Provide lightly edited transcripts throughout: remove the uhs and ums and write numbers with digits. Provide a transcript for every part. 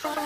Hi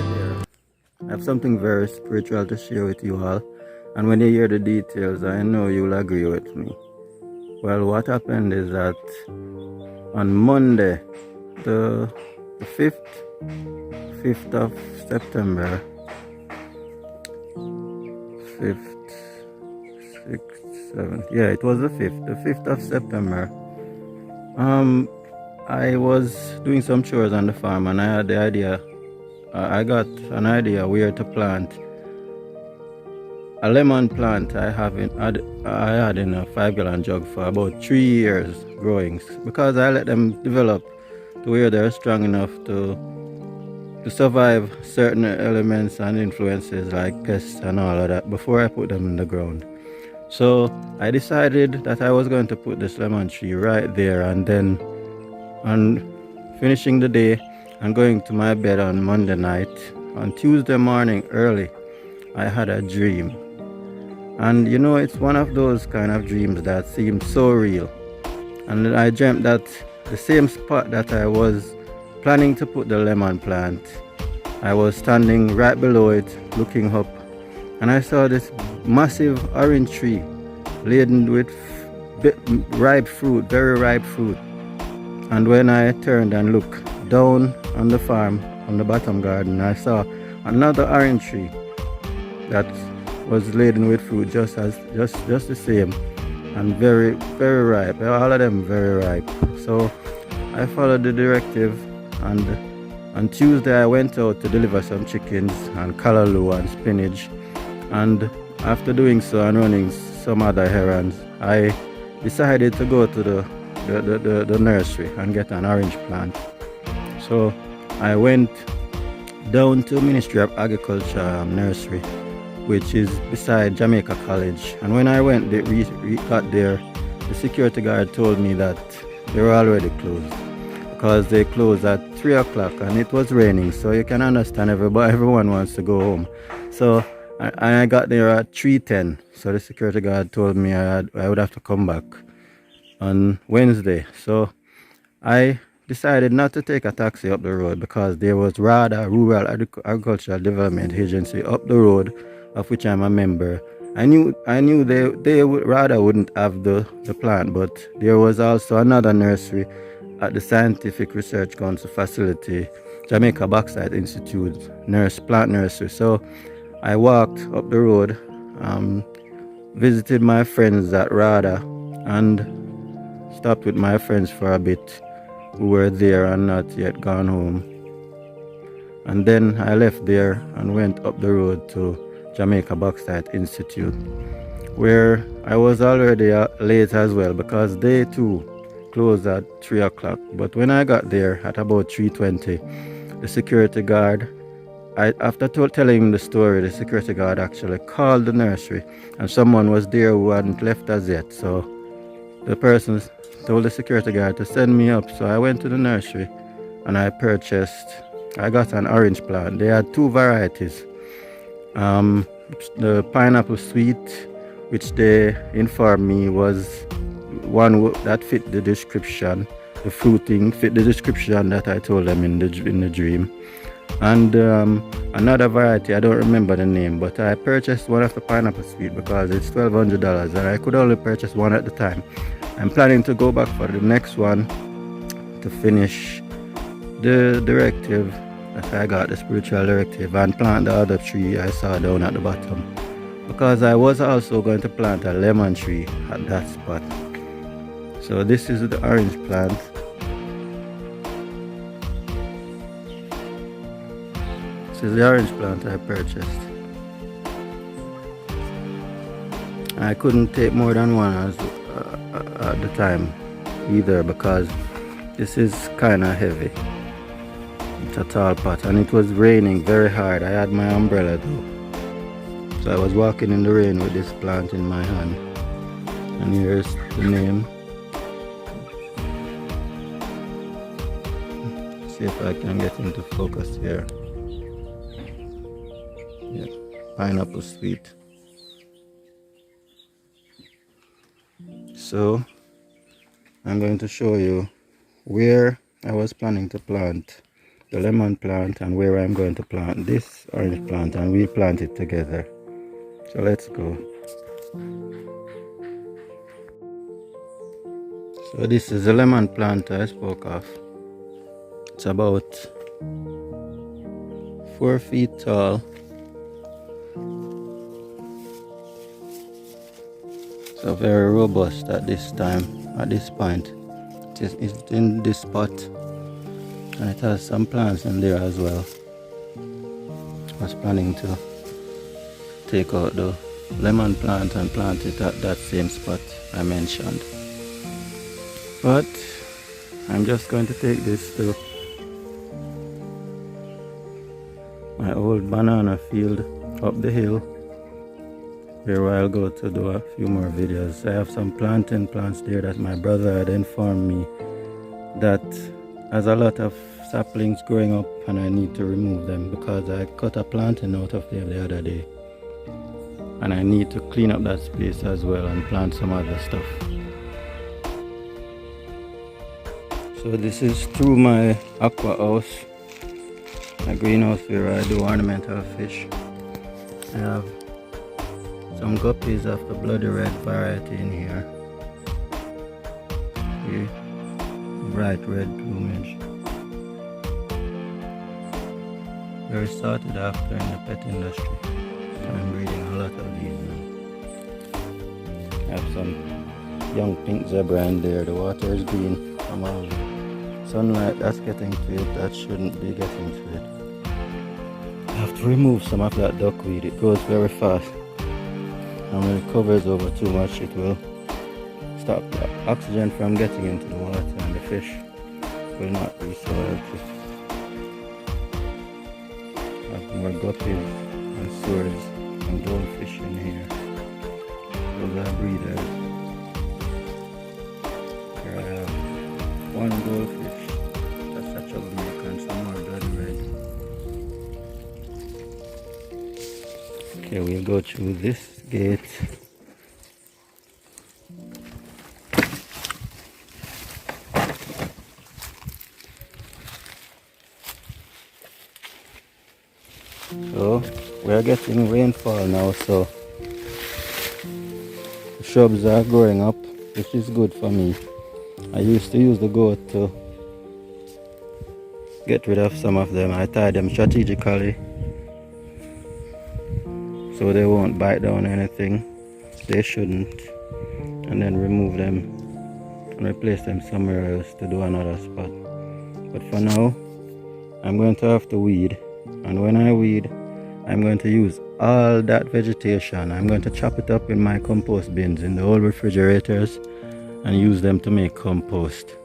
there. I have something very spiritual to share with you all, and when you hear the details, I know you'll agree with me. Well, what happened is that on Monday, the 5th of September, 5th, 6th, 7th, yeah, it was the 5th of September. I was doing some chores on the farm, and I had the idea. I got an idea where to plant a lemon plant I had in a 5-gallon jug for about 3 years growing, because I let them develop to where they're strong enough to survive certain elements and influences like pests and all of that before I put them in the ground. So I decided that I was going to put this lemon tree right there, and then on finishing the day and going to my bed on Monday night, on Tuesday morning early, I had a dream. And you know, it's one of those kind of dreams that seem so real. And I dreamt that the same spot that I was planning to put the lemon plant, I was standing right below it looking up, and I saw this massive orange tree laden with ripe fruit, very ripe fruit. And when I turned and looked down on the farm, on the bottom garden, I saw another orange tree that was laden with fruit just the same, and very, very ripe. All of them very ripe. So I followed the directive, and on Tuesday I went out to deliver some chickens and callaloo and spinach, and after doing so and running some other errands, I decided to go to the nursery and get an orange plant. So I went down to Ministry of Agriculture nursery, which is beside Jamaica College. And when I went, got there, the security guard told me that they were already closed, because they closed at 3 o'clock and it was raining. So you can understand, everyone wants to go home. So I got there at 3:10. So the security guard told me I would have to come back on Wednesday. So I decided not to take a taxi up the road, because there was RADA, Rural Agricultural Development Agency, up the road, of which I'm a member. I knew they RADA wouldn't have the plant, but there was also another nursery at the Scientific Research Council facility, Jamaica Bauxite Institute plant nursery. So I walked up the road visited my friends at Rada and stopped with my friends for a bit who were there and not yet gone home. And then I left there and went up the road to Jamaica Bauxite Institute, where I was already late as well because they too closed at 3 o'clock. But when I got there at about 3:20, the security guard, after telling him the story, the security guard actually called the nursery and someone was there who hadn't left as yet. So the person told the security guard to send me up. So I went to the nursery and I got an orange plant. They had two varieties. The pineapple sweet, which they informed me was one that fit the description. The fruiting fit the description that I told them in the dream. And another variety, I don't remember the name, but I purchased one of the pineapple sweet because it's $1,200 and I could only purchase one at the time. I'm planning to go back for the next one to finish the directive that I got, the spiritual directive, and plant the other tree I saw down at the bottom, because I was also going to plant a lemon tree at that spot. So this is the orange plant. This is the orange plant I purchased. I couldn't take more than one at the time either because this is kind of heavy. It's a tall pot and it was raining very hard. I had my umbrella though, so I was walking in the rain with this plant in my hand. And here's the name. See if I can get into focus here. Yeah, pineapple sweet. So I'm going to show you where I was planning to plant the lemon plant and where I'm going to plant this orange plant, and we'll plant it together. So let's go. So this is the lemon plant I spoke of. It's about 4 feet tall. So very robust at this point. It's in this spot, and it has some plants in there as well. I was planning to take out the lemon plant and plant it at that same spot I mentioned, but I'm just going to take this to my old banana field up the hill, where I'll go to do a few more videos. I have some planting plants there that my brother had informed me that has a lot of saplings growing up and I need to remove them because I cut a planting out of there the other day, and I need to clean up that space as well and plant some other stuff. So this is through my aqua house, my greenhouse where I do ornamental fish. I have some guppies of the bloody red variety in here. See? Bright red plumage. Very sought after in the pet industry. So I'm breeding a lot of these now. I have some young pink zebra in there. The water is green from all the sunlight that's getting to it that shouldn't be getting to it. I have to remove some of that duckweed. It grows very fast. And when it covers over too much, it will stop the oxygen from getting into the water, and the fish will not be so healthy. I have more guppies and swords and goldfish in here. Those are breeders. Here I have one goldfish. That's a troublemaker, and some more bloody red. Okay, we'll go through this gate. So we are getting rainfall now, so the shrubs are growing up, which is good for me. I used to use the goat to get rid of some of them. I tie them strategically so they won't bite down anything. they shouldn't, and then remove them and replace them somewhere else to do another spot. But for now, I'm going to have to weed, and when I weed, I'm going to use all that vegetation. I'm going to chop it up in my compost bins in the old refrigerators and use them to make compost.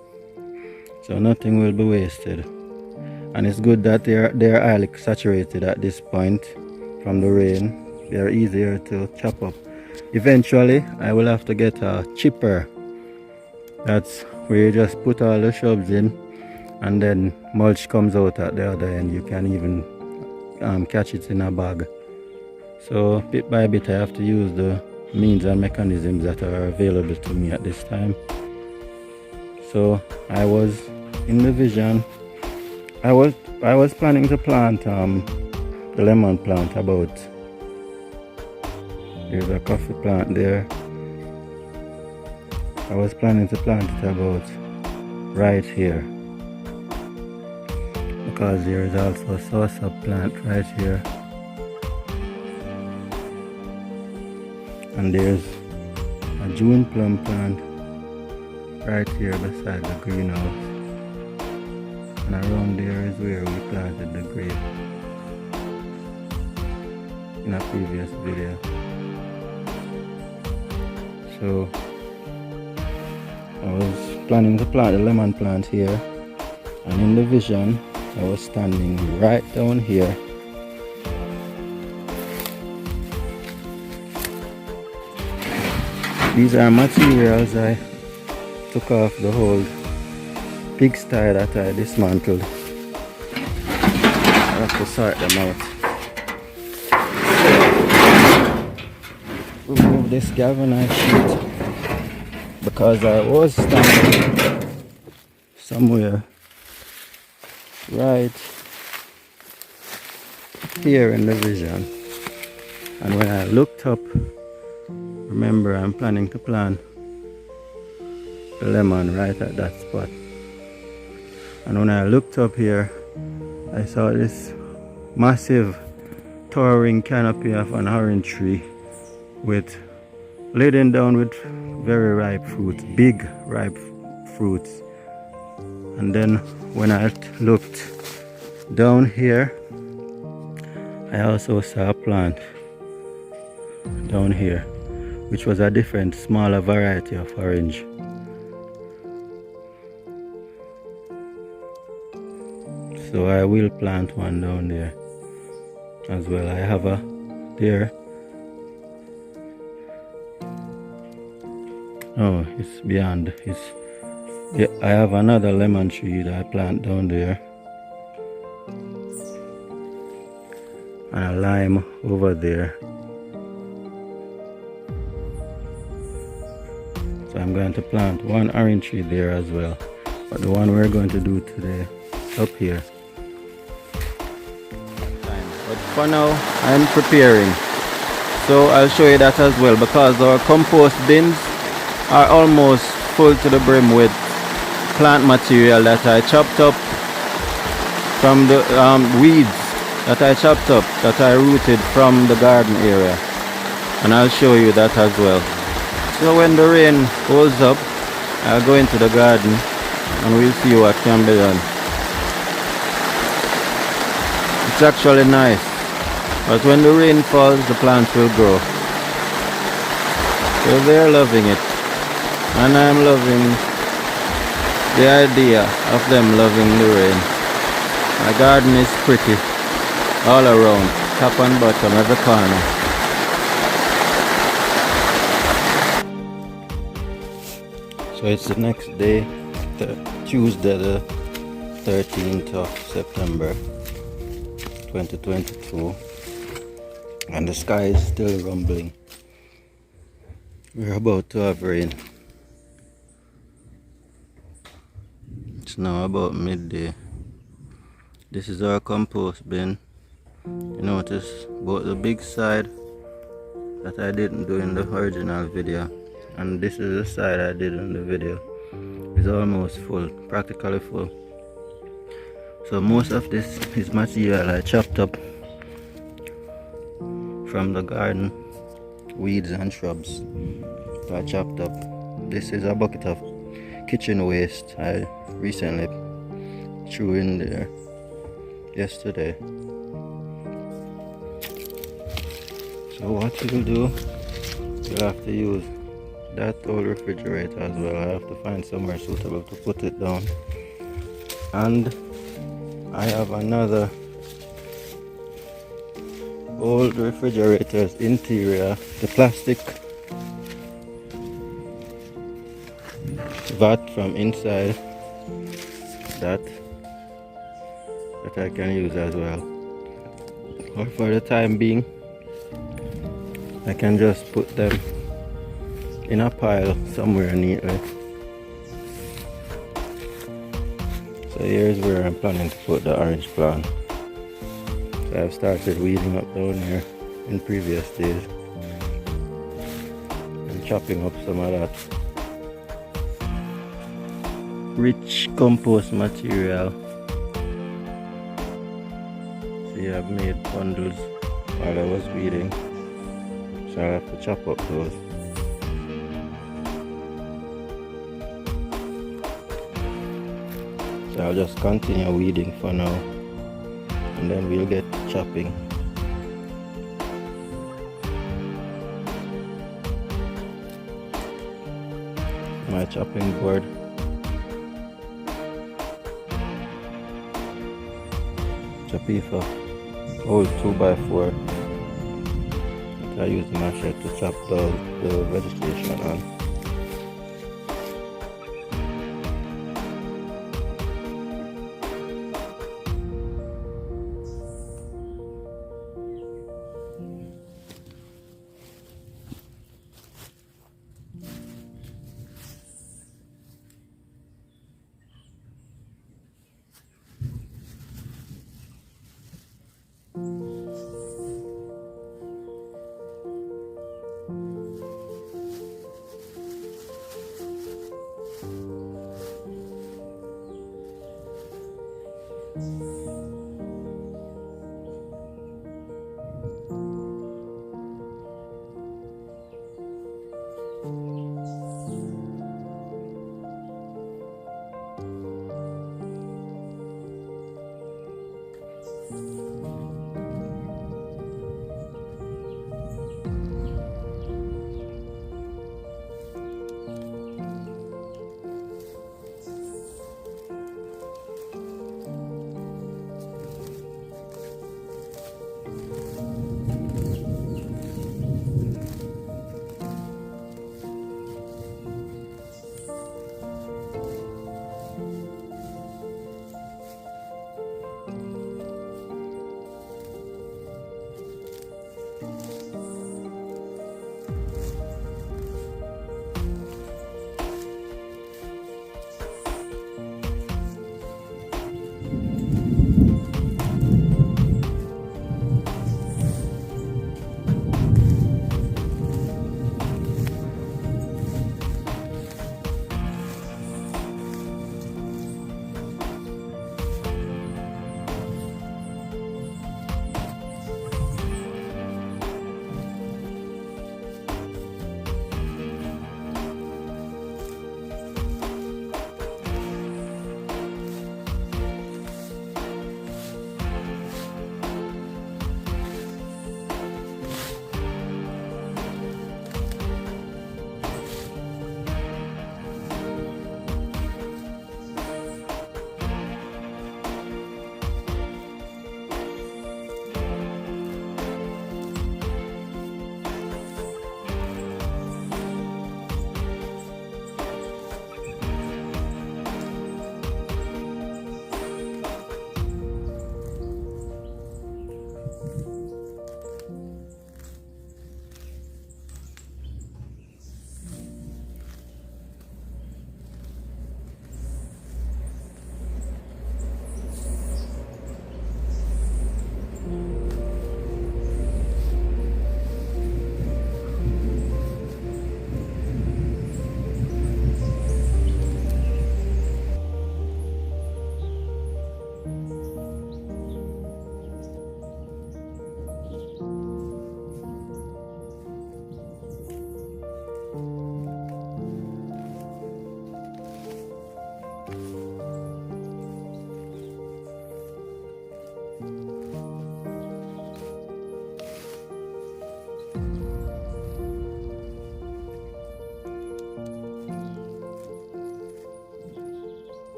So nothing will be wasted. And it's good that they're highly saturated at this point from the rain. They're easier to chop up. Eventually, I will have to get a chipper. That's where you just put all the shrubs in, and then mulch comes out at the other end. You can even catch it in a bag. So bit by bit I have to use the means and mechanisms that are available to me at this time. So I was in the vision. I was planning to plant the lemon plant about. There's a coffee plant there. I was planning to plant it about right here, because there is also a soursop plant right here, and there's a June plum plant right here beside the greenhouse, and around there is where we planted the grape in a previous video. So I was planning to plant the lemon plant here, and in the vision I was standing right down here. These are materials I took off the whole pigsty that I dismantled. I have to sort them out. Remove this galvanized sheet, because I was standing somewhere right here in the vision, and when I looked up, remember I'm planning to plant the lemon right at that spot, and when I looked up here, I saw this massive towering canopy of an orange tree with laden down with very ripe fruits, big ripe fruits. And then when I looked down here, I also saw a plant down here, which was a different, smaller variety of orange. So I will plant one down there as well. I have a there. Oh, it's beyond. I have another lemon tree that I plant down there, and a lime over there. So I'm going to plant one orange tree there as well, but the one we're going to do today up here. But for now I'm preparing, so I'll show you that as well, because our compost bins are almost full to the brim with plant material that I chopped up from the weeds that I chopped up, that I rooted from the garden area, and I'll show you that as well. So when the rain holds up, I'll go into the garden and we'll see what can be done. It's actually nice, but when the rain falls, the plants will grow. So they're loving it, and I'm loving the idea of them loving the rain. My garden is pretty all around, top and bottom, every corner. So it's the next day, Tuesday the 13th of September 2022, and the sky is still rumbling. We're about to have rain. It's now about midday. This is our compost bin. You notice both the big side that I didn't do in the original video, and this is the side I did in the video. It's almost full, practically full. So most of this is material I chopped up from the garden weeds and shrubs that I chopped up. This is a bucket of kitchen waste I recently threw in there yesterday. So what you'll do, you'll have to use that old refrigerator as well. I have to find somewhere suitable to put it down. And I have another old refrigerator's interior, the plastic vat from inside that I can use as well. Or for the time being, I can just put them in a pile somewhere neatly. So here's where I'm planning to put the orange plant. So I've started weeding up down here in previous days and chopping up some of that rich compost material. See, I've made bundles while I was weeding, so I'll have to chop up those. So I'll just continue weeding for now, and then we'll get to chopping. My chopping board. Chapifa old 2x4 that I use the machete to chop the vegetation on.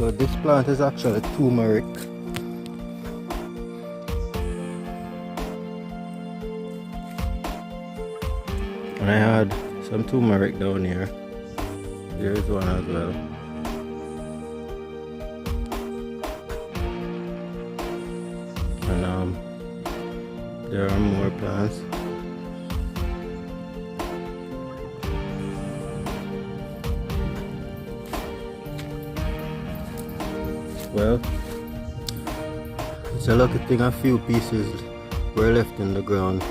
So this plant is actually turmeric. And I had some turmeric down here. There is one as well. And there are more plants. Well, it's a lucky thing a few pieces were left in the ground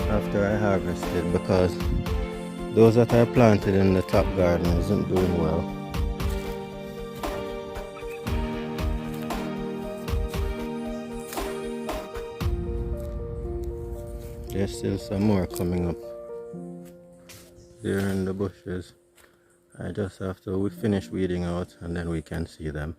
after I harvested, because those that I planted in the top garden isn't doing well. There's still some more coming up there in the bushes. I just have to finish weeding out and then we can see them.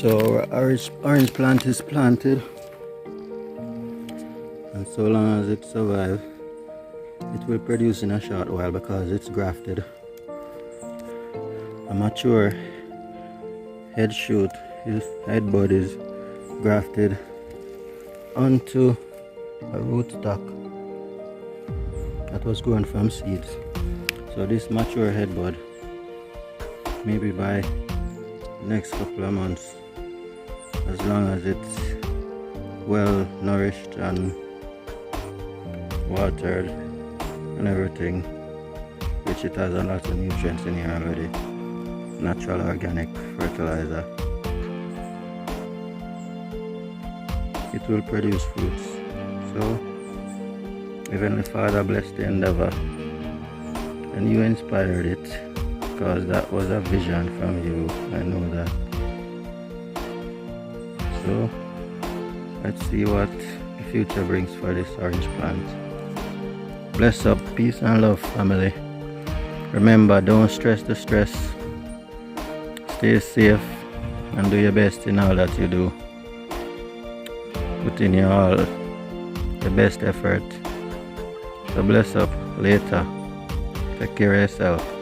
So our orange plant is planted, and so long as it survives, it will produce in a short while because it's grafted. A mature head shoot, his head bud is grafted onto a rootstock that was grown from seeds. So this mature head bud, maybe by next couple of months, as long as it's well nourished and watered and everything, which it has a lot of nutrients in here already, natural organic fertilizer, it will produce fruits. So Heavenly Father, bless the endeavor, and you inspired it because that was a vision from you. I know that. So let's see what the future brings for this orange plant. Bless up, peace and love, family. Remember, don't stress the stress. Stay safe and do your best in all that you do. Put in your best effort. So bless up later. Take care of yourself.